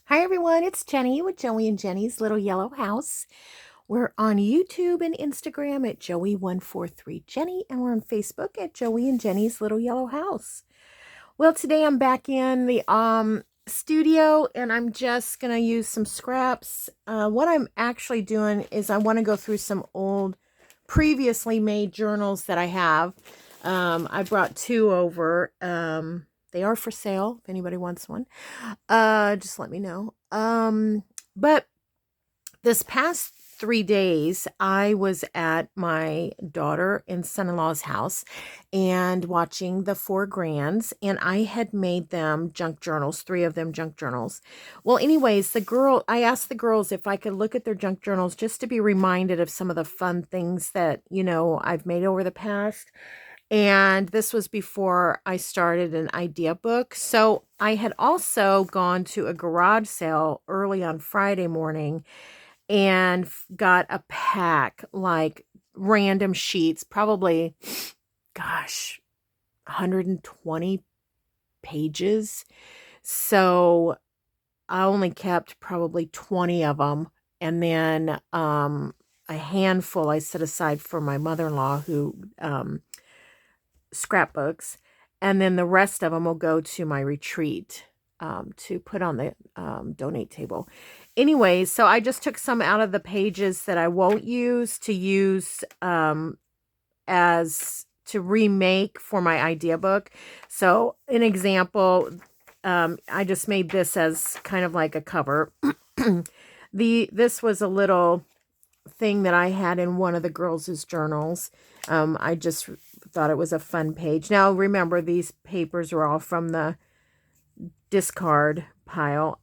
Hi everyone, it's Jenny with Joey and Jenny's Little Yellow House. We're on YouTube and Instagram at Joey143Jenny, and we're on Facebook at Joey and Jenny's Little Yellow House. Well, today I'm back in the studio, and I'm just gonna use some scraps. What I'm actually doing is I want to go through some old, previously made journals that I have. I brought two over. They are for sale if anybody wants one. Just let me know. But this past 3 days, I was at my daughter and son-in-law's house and watching the four grands, and I had made them junk journals, three of them junk journals. Well, anyways, I asked the girls if I could look at their junk journals just to be reminded of some of the fun things that, I've made over the past. And this was before I started an idea book. So I had also gone to a garage sale early on Friday morning and got a pack, like random sheets, probably, gosh, 120 pages. So I only kept probably 20 of them. And then a handful I set aside for my mother-in-law who scrapbooks, and then the rest of them will go to my retreat to put on the donate table. Anyways, so I just took some out of the pages that I won't use to use as to remake for my idea book. So an example, I just made this as kind of like a cover. This was a little thing that I had in one of the girls' journals. I just thought it was a fun page. Now, remember, these papers are all from the discard pile.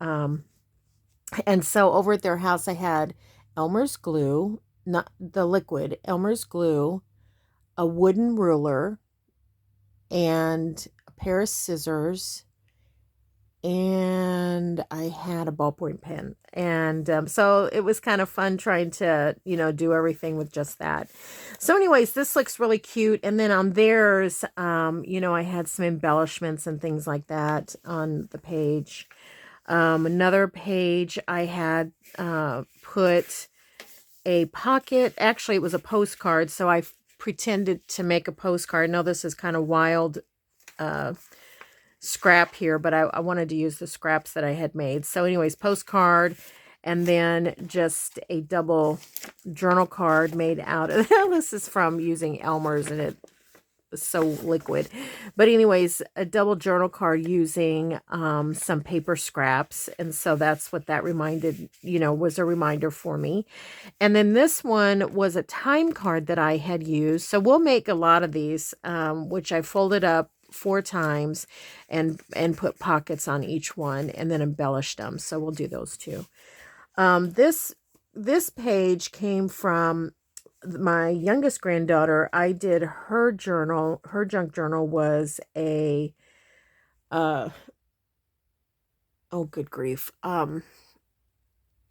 And so over at their house, I had Elmer's glue, not the liquid, Elmer's glue, a wooden ruler, and a pair of scissors, and I had a ballpoint pen. And so it was kind of fun trying to, do everything with just that. So anyways, this looks really cute. And then on theirs, I had some embellishments and things like that on the page. Another page I had put a pocket. Actually, it was a postcard. So I pretended to make a postcard. No, this is kind of wild scrap here, but I wanted to use the scraps that I had made. So anyways, postcard, and then just a double journal card made out of this is from using Elmer's, and it was so liquid. But anyways, a double journal card using some paper scraps, and so that's what that reminded, was a reminder for me. And then this one was a time card that I had used. So we'll make a lot of these, which I folded up 4 times and put pockets on each one and then embellished them. So we'll do those too. This page came from my youngest granddaughter. I did her journal. Her junk journal was a oh, good grief.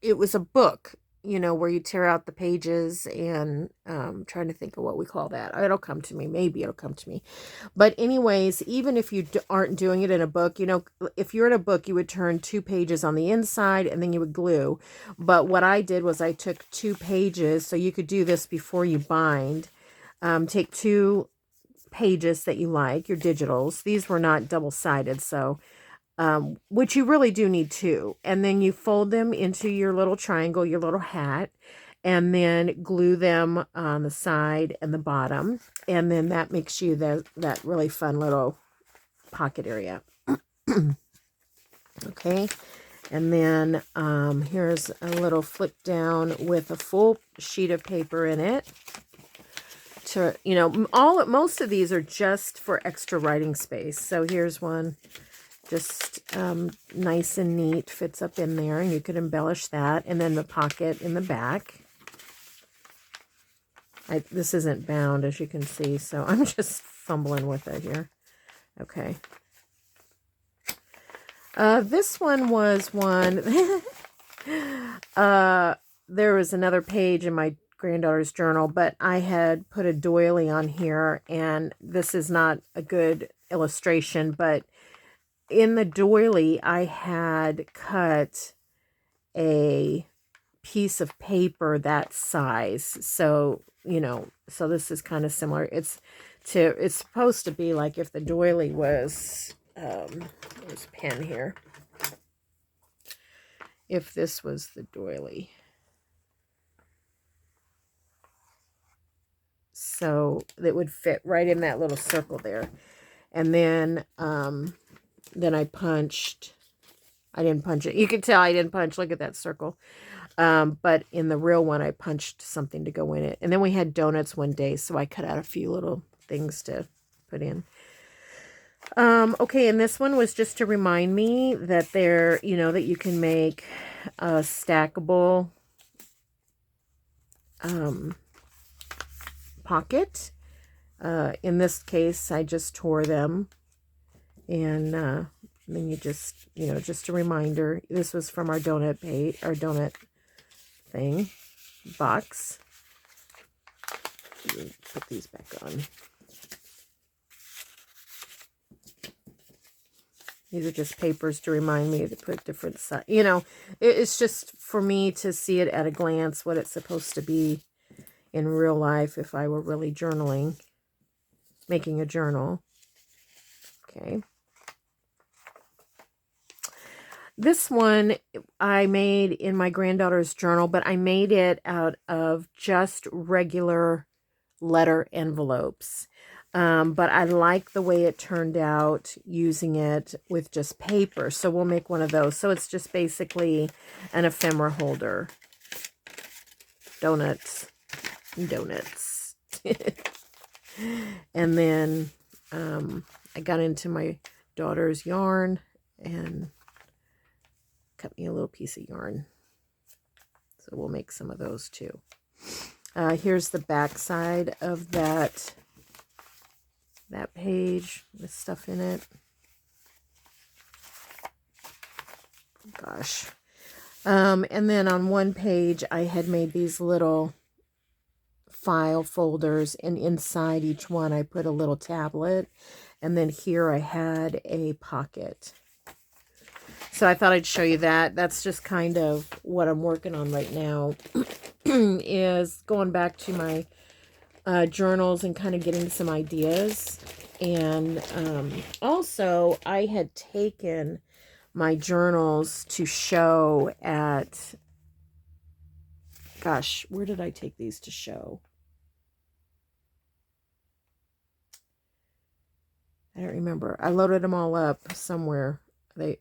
It was a book, where you tear out the pages, and trying to think of what we call that. It'll come to me. Maybe it'll come to me. But anyways, even if you aren't doing it in a book, if you're in a book, you would turn 2 pages on the inside and then you would glue. But what I did was I took 2 pages, so you could do this before you bind. Take 2 pages that you like, your digitals. These were not double-sided, so which you really do need 2. And then you fold them into your little triangle, your little hat, and then glue them on the side and the bottom. And then that makes you that really fun little pocket area. Okay. And then here's a little flip down with a full sheet of paper in it. To, most of these are just for extra writing space. So here's one. Just nice and neat, fits up in there, and you could embellish that. And then the pocket in the back. This isn't bound, as you can see, so I'm just fumbling with it here. Okay. This one was one. There was another page in my granddaughter's journal, but I had put a doily on here, and this is not a good illustration, but in the doily, I had cut a piece of paper that size. So, you know, so this is kind of similar. It's supposed to be like if the doily was, there's a pen here. If this was the doily. So it would fit right in that little circle there. And then I punched. I didn't punch it. You can tell I didn't punch. Look at that circle. But in the real one, I punched something to go in it. And then we had donuts one day, so I cut out a few little things to put in. Okay, and this one was just to remind me that there, you know, that you can make a stackable pocket. In this case, I just tore them. And then you just, you know, just a reminder. This was from our donut page, our donut thing box. Put these back on. These are just papers to remind me to put different size. You know, it's just for me to see it at a glance what it's supposed to be in real life if I were really journaling, making a journal. Okay. This one I made in my granddaughter's journal, but I made it out of just regular letter envelopes. But I like the way it turned out using it with just paper. So we'll make one of those. So it's just basically an ephemera holder. Donuts. And then I got into my daughter's yarn and cut me a little piece of yarn. So we'll make some of those too. Here's the back side of that page with stuff in it. Gosh. And then on one page I had made these little file folders, and inside each one I put a little tablet, and then here I had a pocket. So I thought I'd show you that. That's just kind of what I'm working on right now, is going back to my journals and kind of getting some ideas. And also I had taken my journals to show at, gosh, where did I take these to show? I don't remember. I loaded them all up somewhere. I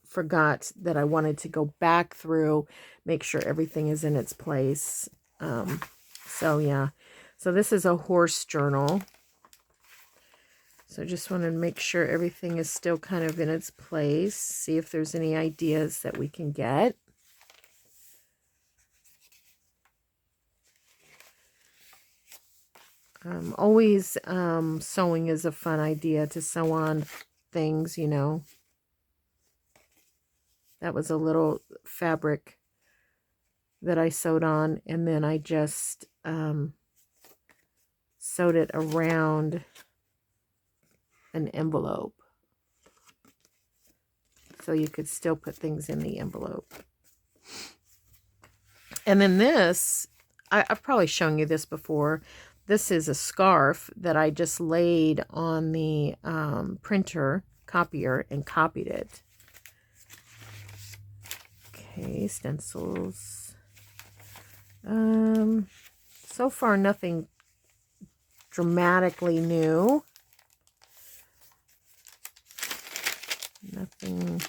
forgot that I wanted to go back through, make sure everything is in its place. So yeah. So this is a horse journal. So just want to make sure everything is still kind of in its place. See if there's any ideas that we can get. Always sewing is a fun idea, to sew on things, you know. That was a little fabric that I sewed on, and then I just sewed it around an envelope, so you could still put things in the envelope. And then this, I've probably shown you this before. This is a scarf that I just laid on the copier and copied it. Okay, stencils. So far nothing dramatically new. Nothing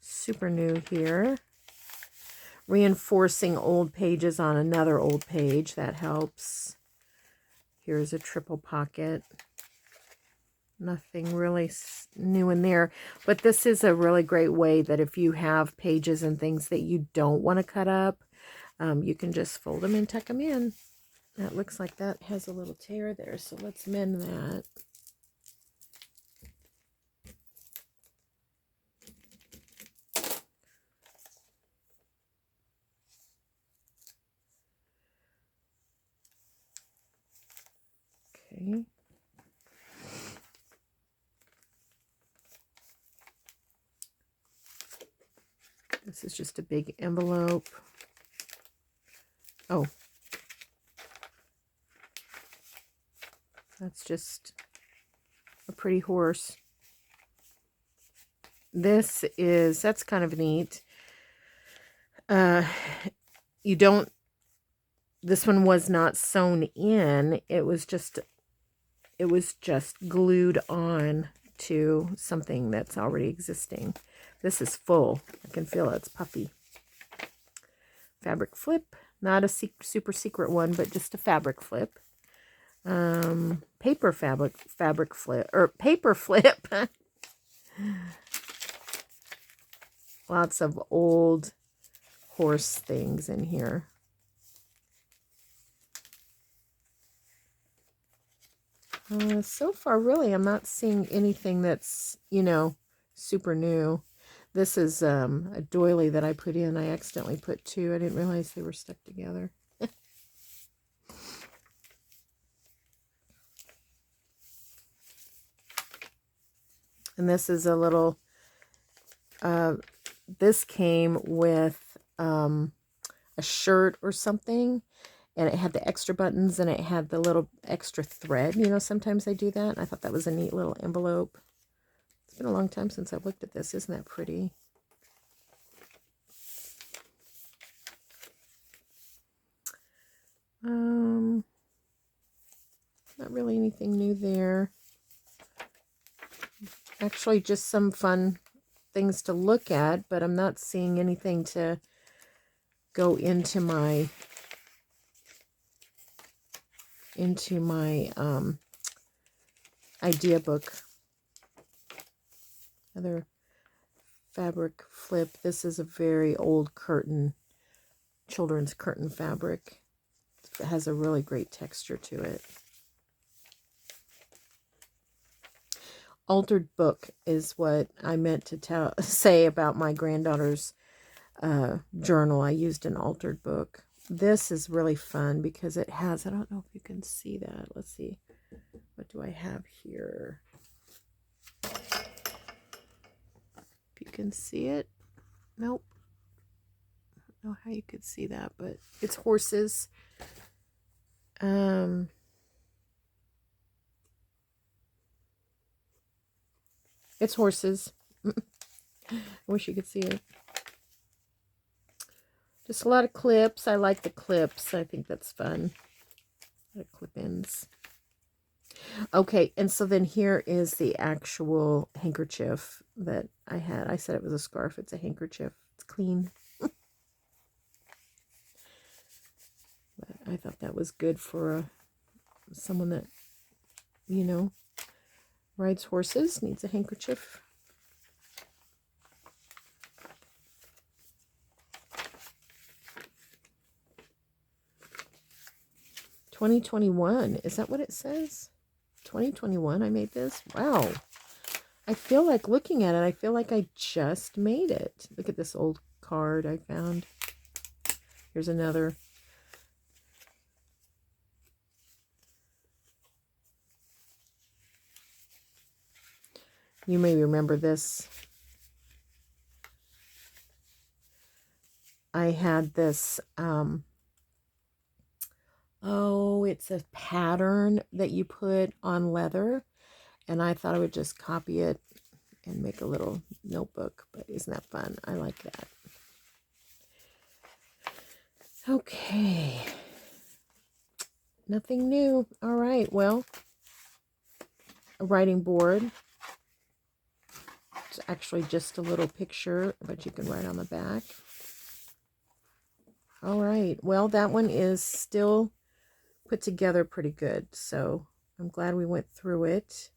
super new here. Reinforcing old pages on another old page, that helps. Here's a triple pocket. Nothing really new in there. But this is a really great way that if you have pages and things that you don't want to cut up, you can just fold them and tuck them in. That looks like that has a little tear there, so let's mend that. Okay. This is just a big envelope. Oh, that's just a pretty horse. That's kind of neat. This one was not sewn in. It was just glued on to something that's already existing. This is full. I can feel it. It's puffy. Fabric flip. Not a super secret one, but just a fabric flip. Paper fabric flip. Or paper flip. Lots of old horse things in here. So far, really, I'm not seeing anything that's, super new. This is a doily that I put in. I accidentally put two. I didn't realize they were stuck together. And this is a little, this came with a shirt or something. And it had the extra buttons and it had the little extra thread. Sometimes I do that. And I thought that was a neat little envelope. It's been a long time since I've looked at this. Isn't that pretty? Not really anything new there. Actually, just some fun things to look at, but I'm not seeing anything to go into my idea book. Another fabric flip. This is a very old curtain, children's curtain fabric. It has a really great texture to it. Altered book is what I meant to say about my granddaughter's journal. I used an altered book. This is really fun because it has, I don't know if you can see that. Let's see. What do I have here? If you can see it. Nope. I don't know how you could see that, but it's horses. It's horses. I wish you could see it. Just a lot of clips. I like the clips. I think that's fun. A lot of clip-ins. Okay, and so then here is the actual handkerchief that I had. I said it was a scarf. It's a handkerchief. It's clean. But I thought that was good for someone that, rides horses, needs a handkerchief. $2021. Is that what it says? 2021 I made this? Wow. I feel like looking at it, I feel like I just made it. Look at this old card I found. Here's another. You may remember this. I had this, it's a pattern that you put on leather. And I thought I would just copy it and make a little notebook. But isn't that fun? I like that. Okay. Nothing new. All right. Well, a writing board. It's actually just a little picture, but you can write on the back. All right. Well, that one is still put together pretty good. So I'm glad we went through it.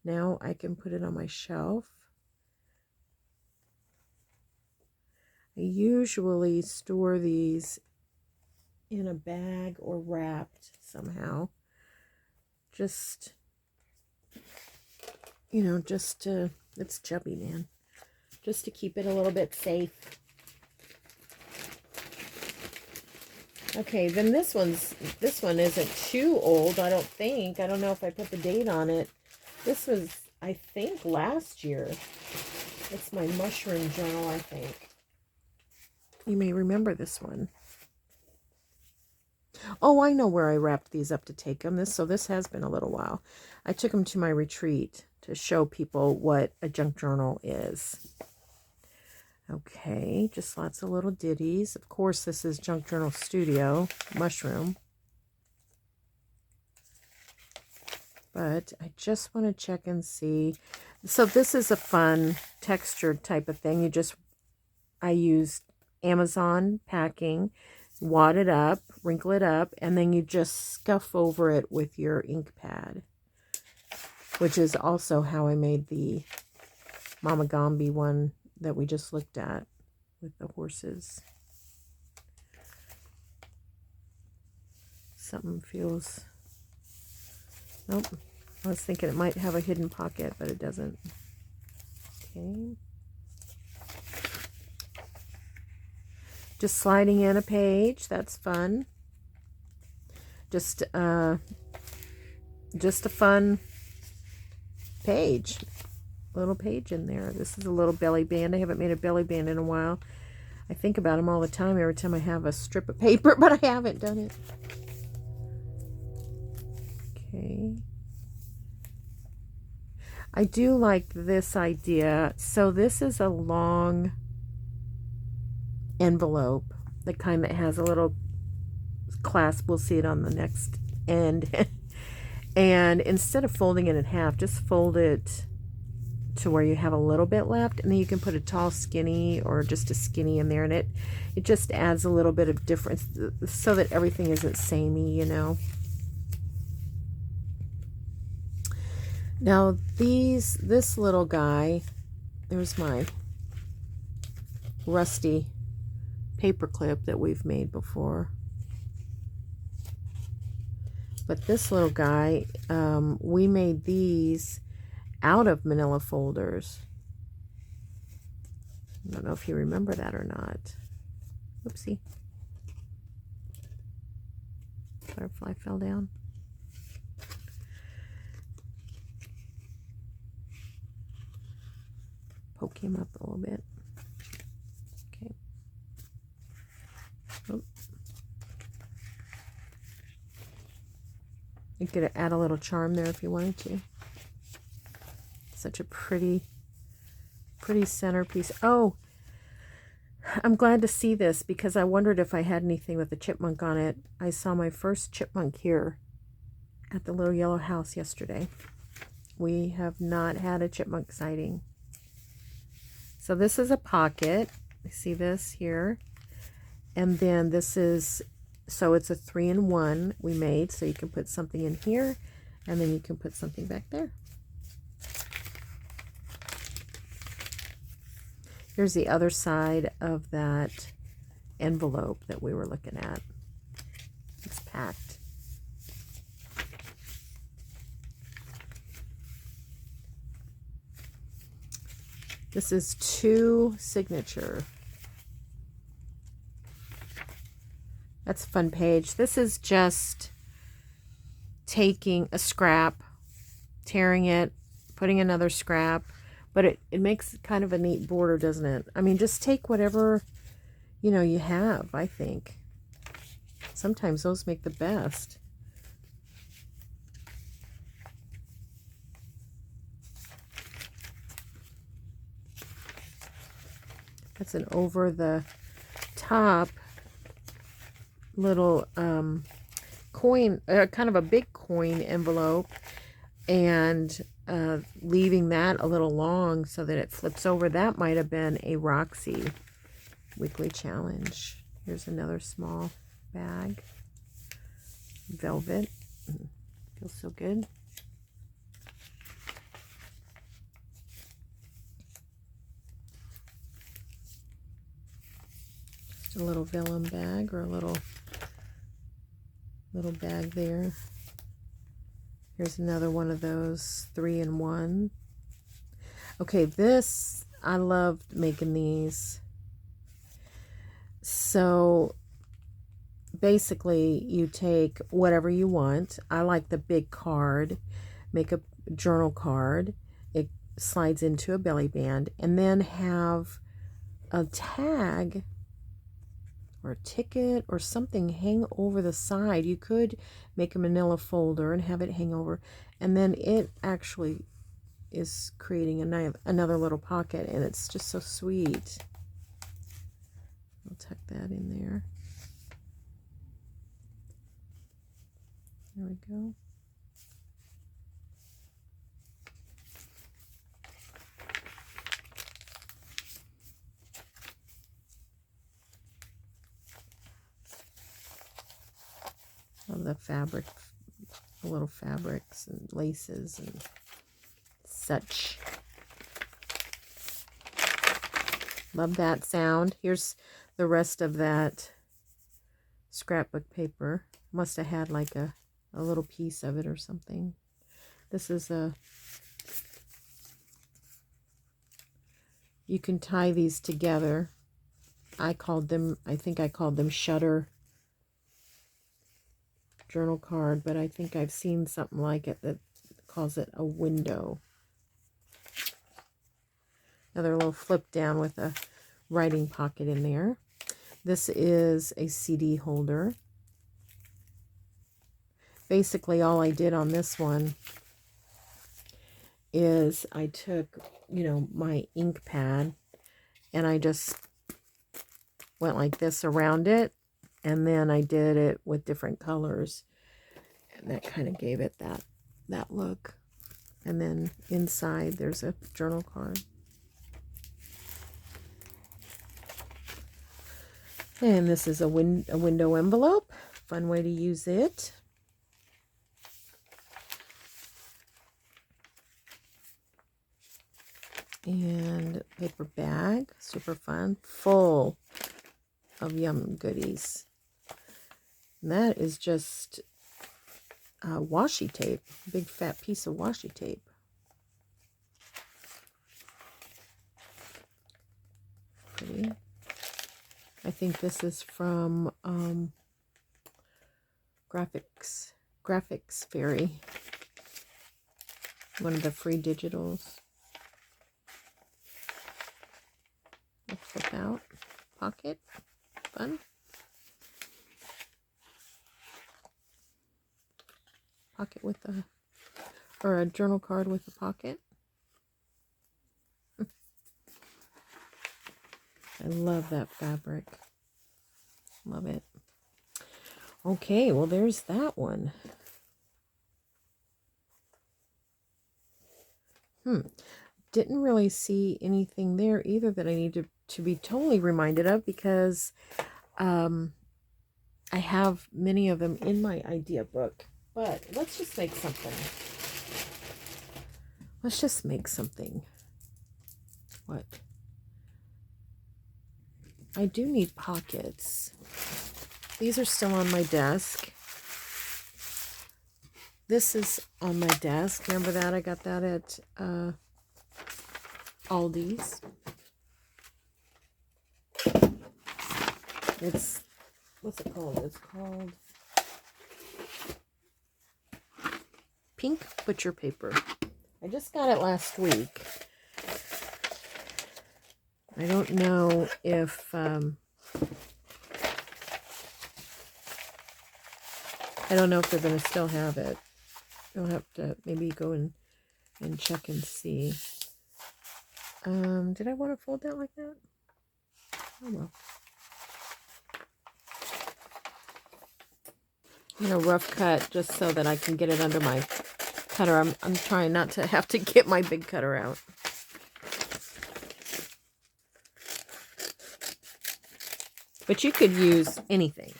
Now I can put it on my shelf. I usually store these in a bag or wrapped somehow. Just, it's chubby, man. Just to keep it a little bit safe. Okay, then this one isn't too old, I don't think. I don't know if I put the date on it. This was, I think, last year. It's my mushroom journal, I think. You may remember this one. Oh, I know where I wrapped these up to take them. So this has been a little while. I took them to my retreat to show people what a junk journal is. Okay, just lots of little ditties. Of course, this is Junk Journal Studio, Mushroom. But I just want to check and see. So this is a fun textured type of thing. I used Amazon packing, wad it up, wrinkle it up, and then you just scuff over it with your ink pad, which is also how I made the Mama Gambi one that we just looked at with the horses. Something feels... Nope. I was thinking it might have a hidden pocket, but it doesn't. Okay. Just sliding in a page. That's fun. Just a fun page. Little page in there. This is a little belly band. I haven't made a belly band in a while. I think about them all the time every time I have a strip of paper, but I haven't done it. Okay. I do like this idea. So this is a long envelope, the kind that has a little clasp. We'll see it on the next end. And instead of folding it in half, just fold it to where you have a little bit left, and then you can put a tall skinny or just a skinny in there, and it just adds a little bit of difference so that everything isn't samey, you know. Now this little guy, there's my rusty paper clip that we've made before. But this little guy, we made these out of manila folders. I don't know if you remember that or not. Oopsie. Butterfly fell down. Poke him up a little bit. Okay. Oh. You could add a little charm there if you wanted to. Such a pretty centerpiece. Oh, I'm glad to see this because I wondered if I had anything with a chipmunk on it. I saw my first chipmunk here at the little yellow house yesterday. We have not had a chipmunk sighting. So this is a pocket. You see this here? And then this is, so it's a 3-in-1 we made. So you can put something in here and then you can put something back there. Here's the other side of that envelope that we were looking at. It's packed. This is 2 signature. That's a fun page. This is just taking a scrap, tearing it, putting another scrap, but it makes kind of a neat border, doesn't it? I mean, just take whatever, you know, you have, I think. Sometimes those make the best. That's an over the top little coin, kind of a big coin envelope, and leaving that a little long so that it flips over. That might have been a Roxy weekly challenge. Here's another small bag. Velvet. Feels so good. Just a little vellum bag, or a little bag there. Here's another one of those 3-in-1. Okay, this, I love making these. So basically you take whatever you want. I like the big card. Make a journal card. It slides into a belly band, and then have a tag or a ticket or something hang over the side. You could make a manila folder and have it hang over, and then it actually is creating another little pocket, and it's just so sweet. I'll tuck that in there. There we go. Love the fabric, the little fabrics and laces and such. Love that sound. Here's the rest of that scrapbook paper. Must have had like a little piece of it or something. This is you can tie these together. I think I called them shutter journal card, but I think I've seen something like it that calls it a window. Another little flip down with a writing pocket in there. This is a CD holder. Basically all I did on this one is I took, my ink pad and I just went like this around it, and then I did it with different colors, and that kind of gave it that look. And then inside there's a journal card. And this is a window envelope. Fun way to use it. And paper bag, super fun, full of yum goodies. And that is just washi tape, big fat piece of washi tape. Pretty. I think this is from Graphics Fairy, one of the free digitals. Flip out pocket, fun. Pocket with a journal card with a pocket. I love that fabric. Love it. Okay, well there's that one. Didn't really see anything there either that I need to be totally reminded of, because I have many of them in my idea book. But let's just make something. Let's just make something. What? I do need pockets. These are still on my desk. This is on my desk. Remember that? I got that at Aldi's. It's, what's it called? It's called Pink Butcher Paper. I just got it last week. I don't know if I don't know if they're going to still have it. I'll have to maybe go and check and see. Did I want to fold that like that? Oh well. I'm going to rough cut just so that I can get it under my cutter. I'm trying not to have to get my big cutter out. But you could use anything,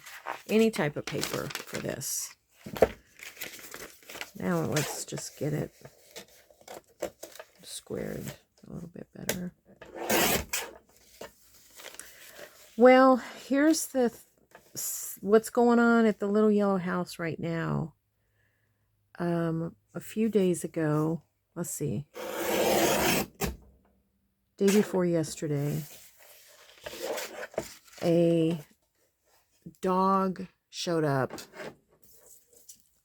any type of paper for this. Now let's just get it squared a little bit better. Well, here's what's going on at the little yellow house right now. A few days ago, let's see, day before yesterday, a dog showed up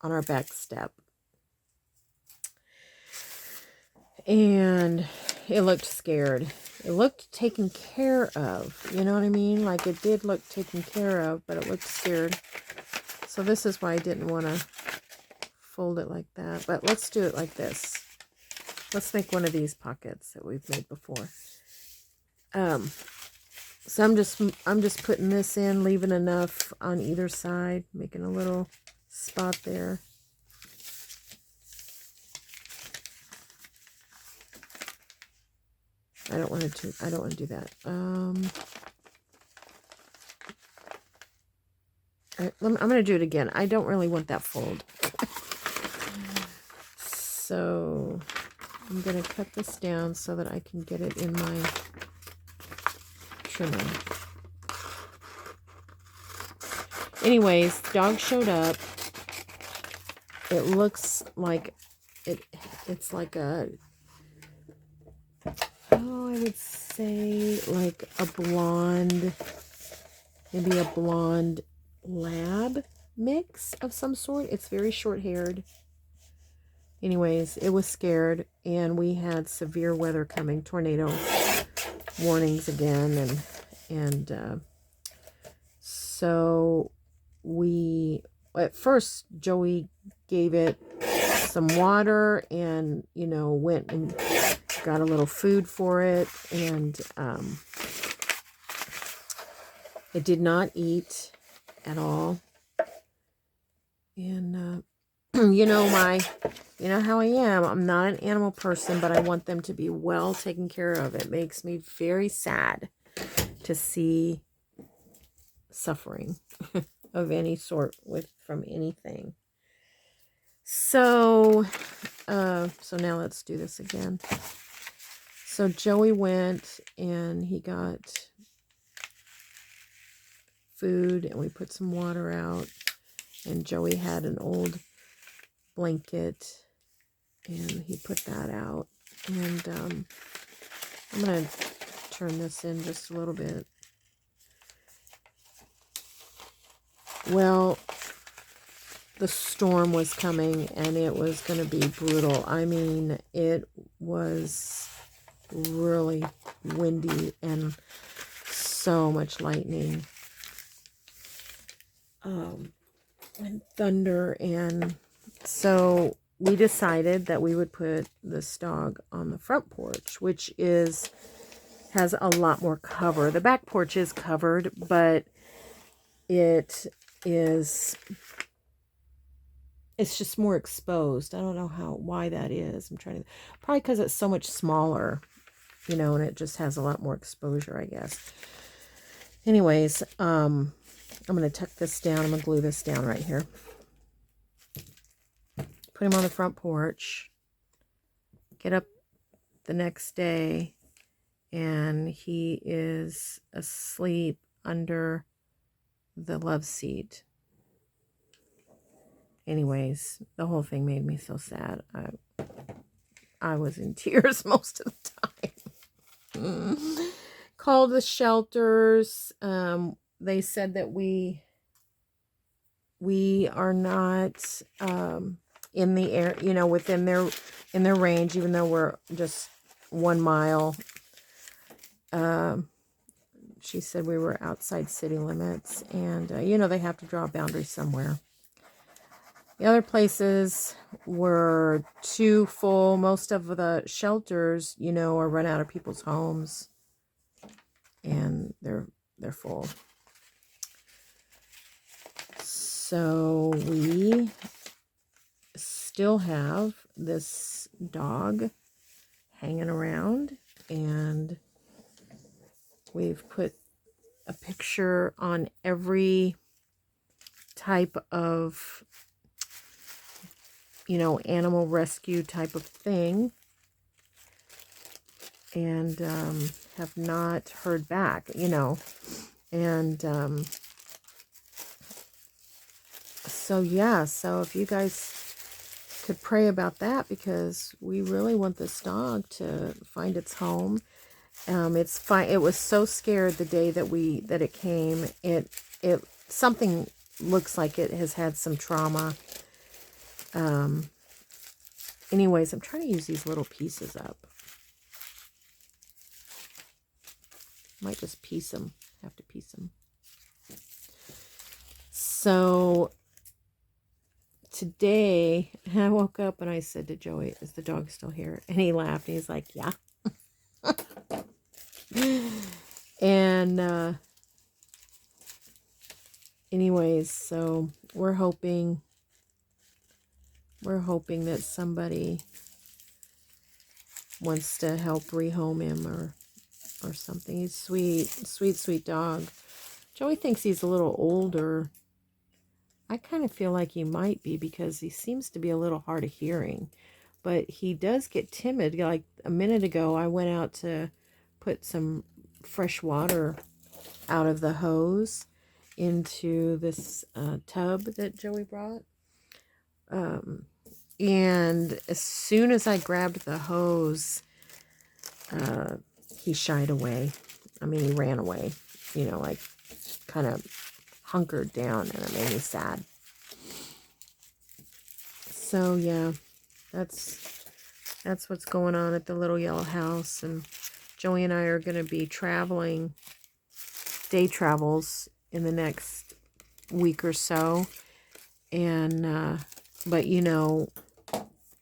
on our back step, and it looked scared. It looked taken care of, you know what I mean? Like it did look taken care of, but it looked scared. So this is why I didn't want to fold it like that. But let's do it like this. Let's make one of these pockets that we've made before. So I'm just putting this in, leaving enough on either side, making a little spot there. I don't want to do that. I'm going to do it again. I don't really want that fold. So I'm going to cut this down so that I can get it in my trimmer. Anyways, the dog showed up. It looks like it's like a, oh, I would say like a blonde, maybe a blonde lab mix of some sort. It's very short-haired. Anyways, it was scared, and we had severe weather coming, tornado warnings again, and so we, at first Joey gave it some water and, you know, went and got a little food for it, and it did not eat at all. And you know how I am. I'm not an animal person, but I want them to be well taken care of. It makes me very sad to see suffering of any sort from anything. So now let's do this again. So Joey went and he got food, and we put some water out, and Joey had an old blanket, and he put that out. And I'm going to turn this in just a little bit. Well, the storm was coming, and it was going to be brutal. I mean, it was really windy and so much lightning and thunder. And so we decided that we would put this dog on the front porch, which has a lot more cover. The back porch is covered, but it's just more exposed. I don't know why that is. Probably because it's so much smaller, you know, and it just has a lot more exposure, I guess. Anyways, I'm going to tuck this down. I'm going to glue this down right here. Put him on the front porch. Get up the next day, and he is asleep under the love seat. Anyways, the whole thing made me so sad. I was in tears most of the time. Called the shelters. They said that we are not in the air, you know, within their range, even though we're just 1 mile. She said we were outside city limits, and you know, they have to draw a boundary somewhere. The other places were too full. Most of the shelters, you know, are run out of people's homes, and they're full. So we still have this dog hanging around, and we've put a picture on every type of, you know, animal rescue type of thing, and have not heard back, you know. And so yeah, so if you guys could pray about that, because we really want this dog to find its home. It's fine. It was so scared the day that it came. It something looks like it has had some trauma. Anyways, I'm trying to use these little pieces up. Might just piece them. Have to piece them. So today I woke up and I said to Joey, is the dog still here? And he laughed. And he's like, yeah. And anyways, so we're hoping that somebody wants to help rehome him or something. He's sweet dog. Joey thinks he's a little older. I kind of feel like he might be because he seems to be a little hard of hearing. But he does get timid. Like a minute ago, I went out to put some fresh water out of the hose into this tub that Joey brought. And as soon as I grabbed the hose, he shied away. I mean, he ran away, like kind of hunkered down, and it made me sad. So yeah, that's what's going on at the little yellow house. And Joey and I are going to be traveling, day travels in the next week or so. And but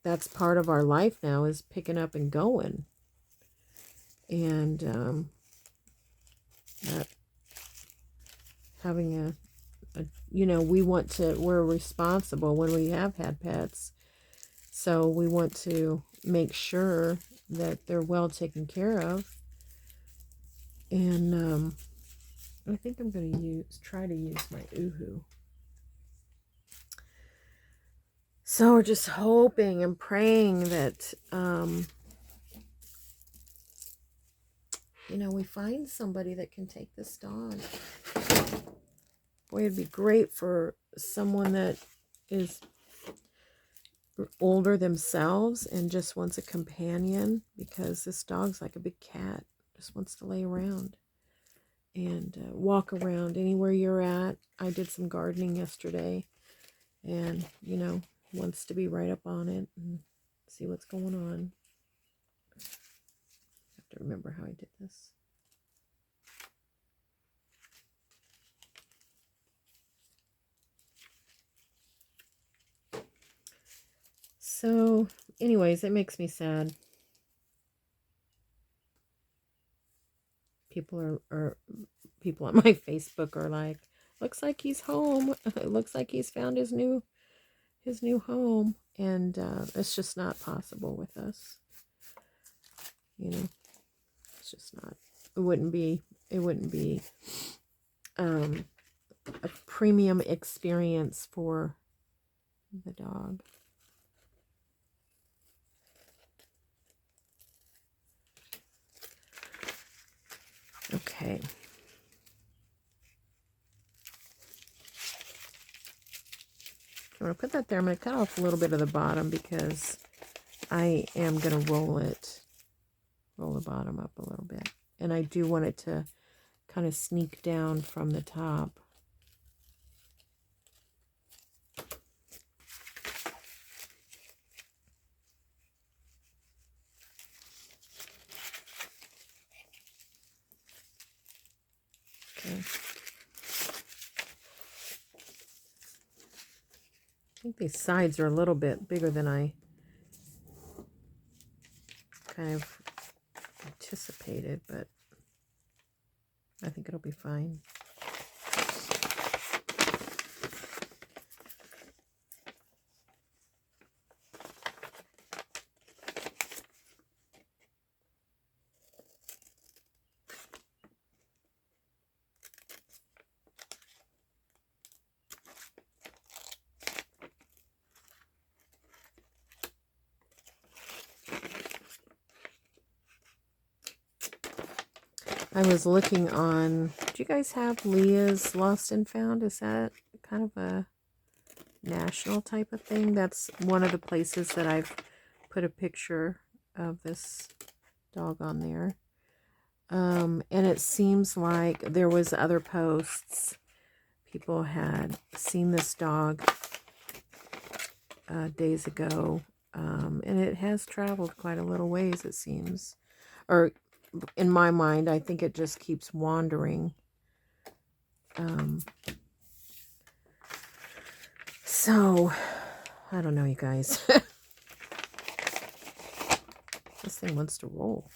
that's part of our life now, is picking up and going. And that having we're responsible when we have had pets. So we want to make sure that they're well taken care of. And I think I'm going to try to use my Uhu. So we're just hoping and praying that, we find somebody that can take this dog. Boy, it'd be great for someone that is older themselves and just wants a companion, because this dog's like a big cat, just wants to lay around and walk around anywhere you're at. I did some gardening yesterday, and wants to be right up on it and see what's going on. I have to remember how I did this. So anyways, it makes me sad. People people on my Facebook are like, looks like he's home. It looks like he's found his new home. And it's just not possible with us. It's just not. It wouldn't be a premium experience for the dog. Okay. I'm going to put that there. I'm going to cut off a little bit of the bottom because I am going to roll the bottom up a little bit. And I do want it to kind of sneak down from the top. Okay. I think these sides are a little bit bigger than I kind of anticipated, but I think it'll be fine. I was looking on, do you guys have Leah's Lost and Found? Is that kind of a national type of thing? That's one of the places that I've put a picture of this dog on there. And it seems like there was other posts. People had seen this dog days ago. And it has traveled quite a little ways, it seems. Or in my mind, I think it just keeps wandering. So, I don't know, you guys. This thing wants to roll.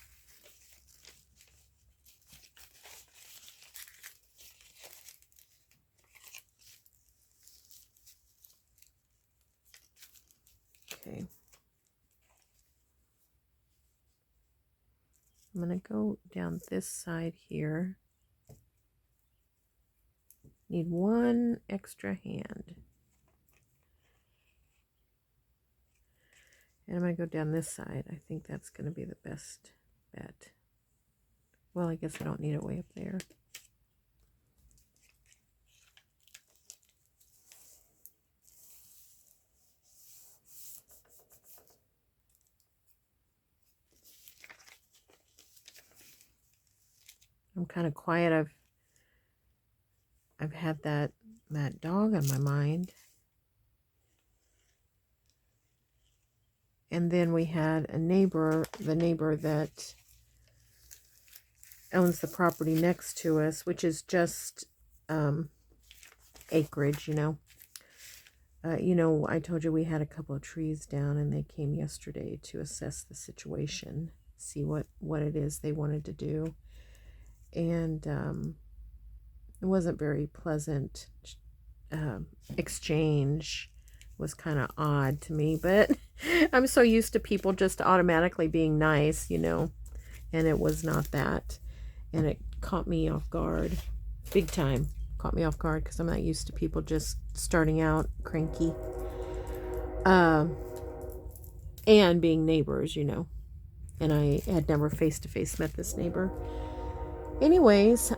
Okay. I'm going to go down this side here. Need one extra hand. And I'm going to go down this side. I think that's going to be the best bet. Well, I guess I don't need it way up there. I'm kind of quiet. I've had that dog on my mind. And then we had a neighbor, the neighbor that owns the property next to us, which is just acreage, you know. I told you we had a couple of trees down, and they came yesterday to assess the situation, see what it is they wanted to do. And it wasn't very pleasant. Exchange was kind of odd to me, but I'm so used to people just automatically being nice, you know, and it was not that. And it caught me off guard, big time. Caught me off guard because I'm not used to people just starting out cranky. And being neighbors, you know. And I had never face-to-face met this neighbor. Anyways,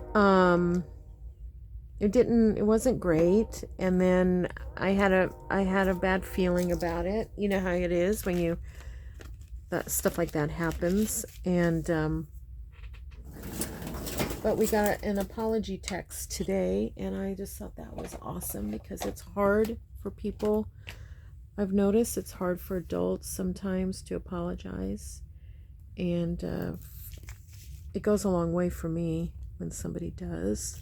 it wasn't great. And then I had a bad feeling about it. You know how it is when that stuff like that happens. And but we got an apology text today, and I just thought that was awesome because it's hard for people. I've noticed it's hard for adults sometimes to apologize, and it goes a long way for me when somebody does.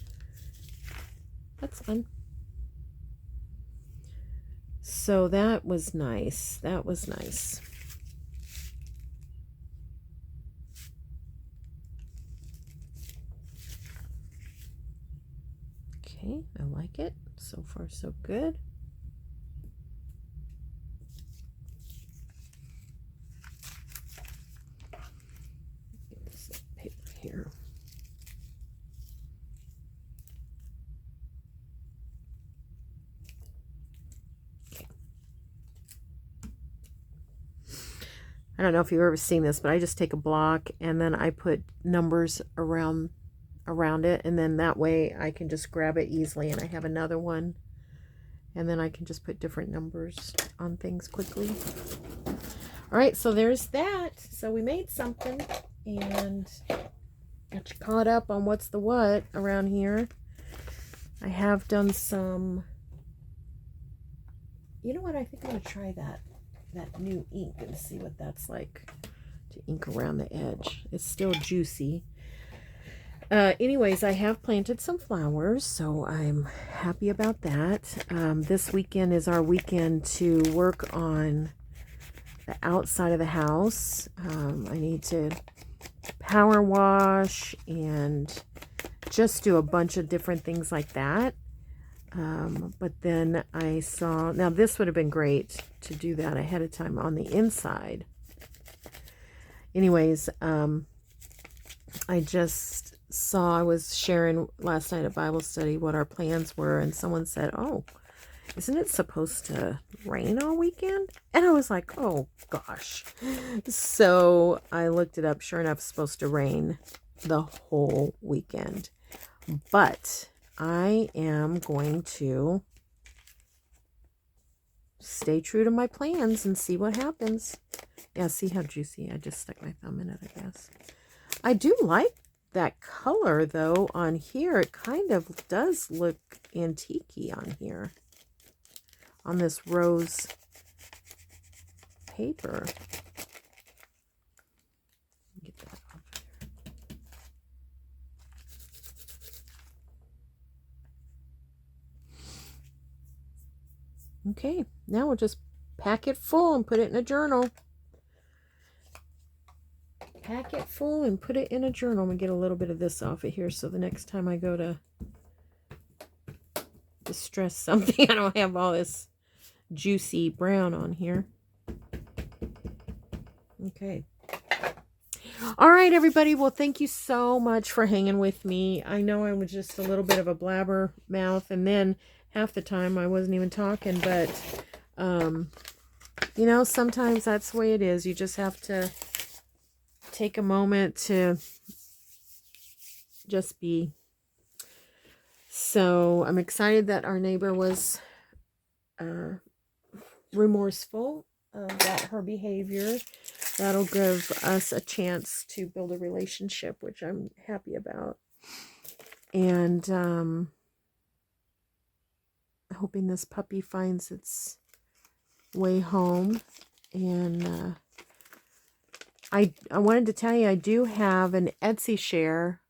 That's fun. So that was nice. That was nice. Okay, I like it. So far, so good. Get this paper here. Okay. I don't know if you've ever seen this, but I just take a block and then I put numbers around it, and then that way I can just grab it easily, and I have another one, and then I can just put different numbers on things quickly. All right, so there's that. So we made something and got you caught up on what's the what around here. I have done some, you know what, I think I'm going to try that new ink and see what that's like to ink around the edge. It's still juicy. Anyways, I have planted some flowers, so I'm happy about that. This weekend is our weekend to work on the outside of the house. I need to power wash and just do a bunch of different things like that. But then I saw, now this would have been great to do that ahead of time on the inside. Anyways, I just saw, I was sharing last night at Bible study what our plans were, and someone said, oh, isn't it supposed to rain all weekend? And I was like, oh gosh. So I looked it up. Sure enough, it's supposed to rain the whole weekend. But I am going to stay true to my plans and see what happens. Yeah, see how juicy? I just stuck my thumb in it, I guess. I do like that color, though, on here. It kind of does look antique-y on here, on this rose paper. Get that off there. Okay, now we'll just pack it full and put it in a journal. Pack it full and put it in a journal. I'm going to get a little bit of this off of here so the next time I go to distress something, I don't have all this juicy brown on here. Okay. All right, everybody. Well, thank you so much for hanging with me. I know I was just a little bit of a blabber mouth, and then half the time I wasn't even talking, but, you know, sometimes that's the way it is. You just have to take a moment to just be. So I'm excited that our neighbor was remorseful about her behavior. That'll give us a chance to build a relationship, which I'm happy about. And hoping this puppy finds its way home. And I wanted to tell you, I do have an Etsy share,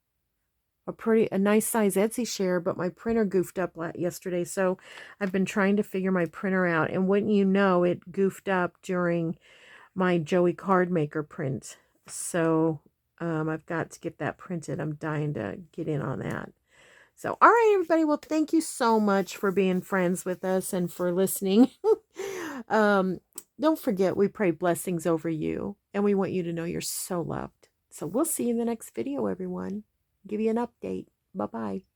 a nice size Etsy share, but my printer goofed up yesterday, so I've been trying to figure my printer out, and wouldn't you know, it goofed up during my Joey card maker print. So I've got to get that printed. I'm dying to get in on that. So, all right, everybody. Well, thank you so much for being friends with us and for listening. Don't forget, we pray blessings over you, and we want you to know you're so loved. So we'll see you in the next video, everyone. Give you an update. Bye-bye.